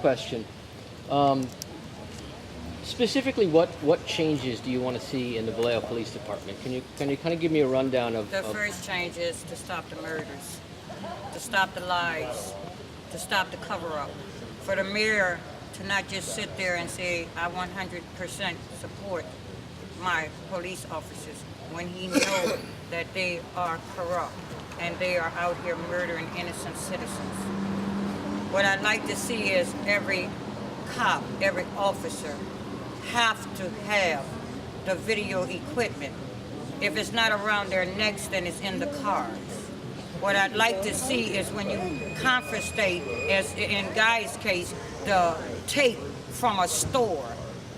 question. Um, Specifically, what changes do you want to see in the Vallejo Police Department? Can you kind of give me a rundown of? The first change is to stop the murders, to stop the lies, to stop the cover-up. For the mayor to not just sit there and say, I 100% support my police officers when he knows that they are corrupt and they are out here murdering innocent citizens. What I'd like to see is every cop, every officer have to have the video equipment. If it's not around their necks, then it's in the cars. What I'd like to see is when you confiscate, as in Guy's case, the tape from a store,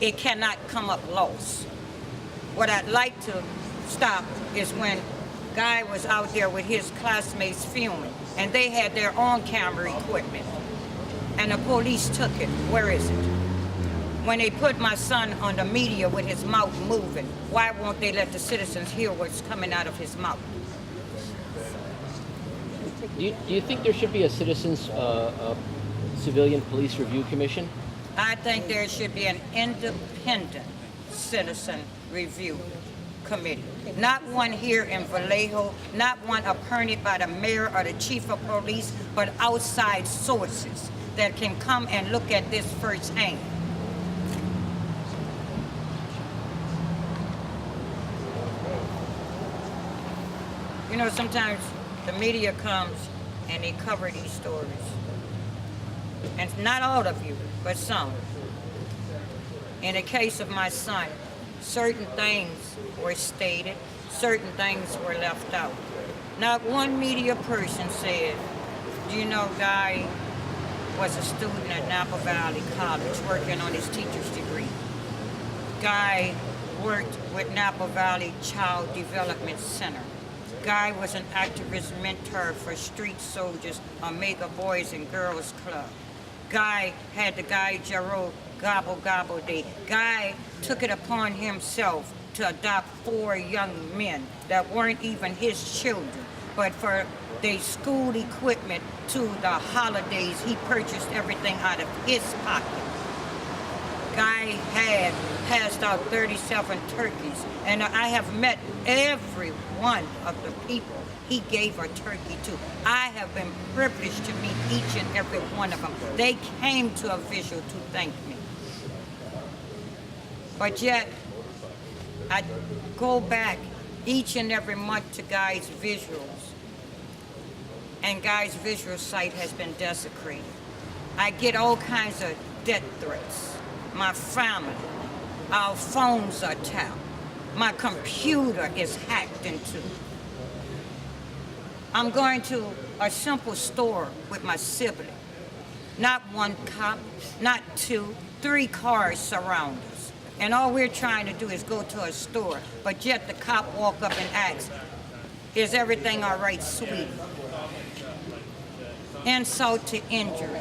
it cannot come up lost. What I'd like to stop is when Guy was out there with his classmates filming, and they had their own camera equipment, and the police took it. Where is it? When they put my son on the media with his mouth moving, why won't they let the citizens hear what's coming out of his mouth? Do you think there should be a citizens civilian police review commission? I think there should be an independent citizen review committee. Not one here in Vallejo, not one appointed by the mayor or the chief of police, but outside sources that can come and look at this firsthand. You know, sometimes the media comes and they cover these stories. And not all of you, but some. In the case of my son, certain things were stated, certain things were left out. Not one media person said, do you know Guy was a student at Napa Valley College working on his teacher's degree. Guy worked with Napa Valley Child Development Center. Guy was an activist mentor for Street Soldiers, Omega Boys and Girls Club. Guy had the Guy Jarreau Gobble Gobble Day. Guy took it upon himself to adopt 4 young men that weren't even his children, but for the school equipment to the holidays, he purchased everything out of his pocket. Guy had passed out 37 turkeys, and I have met every one of the people he gave a turkey to. I have been privileged to meet each and every one of them. They came to a visual to thank me. But yet, I go back each and every month to Guy's visuals, and Guy's visual site has been desecrated. I get all kinds of death threats. My family, our phones are tapped. My computer is hacked into. I'm going to a simple store with my sibling. Not one cop, not 2, 3 cars surround us. And all we're trying to do is go to a store, but yet the cop walk up and asks, is everything all right, sweetie? Insult to injury.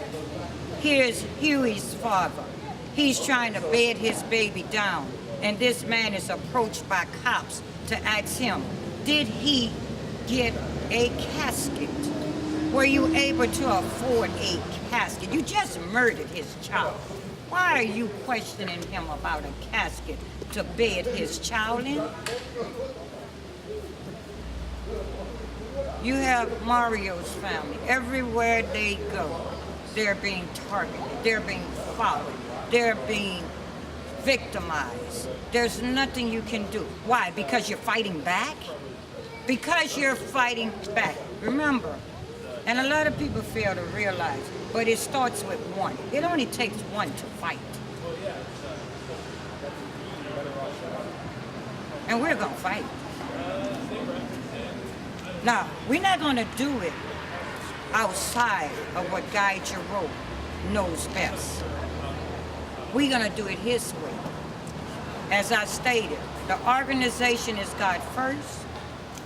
Here's Huey's father. He's trying to bed his baby down, and this man is approached by cops to ask him, did he get a casket? Were you able to afford a casket? You just murdered his child. Why are you questioning him about a casket to bed his child in? You have Mario's family. Everywhere they go, they're being targeted, they're being followed, they're being victimized. There's nothing you can do. Why? Because you're fighting back? Because you're fighting back. Remember, and a lot of people fail to realize, but it starts with one. It only takes one to fight. And we're gonna fight. Now, we're not gonna do it outside of what Guy Jarreau knows best. We're gonna do it his way. As I stated, the organization is God first.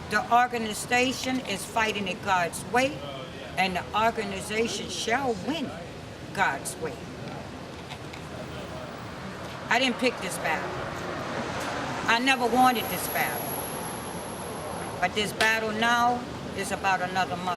The organization is fighting it God's way, and the organization shall win God's way. I didn't pick this battle. I never wanted this battle. But this battle now is about another mother.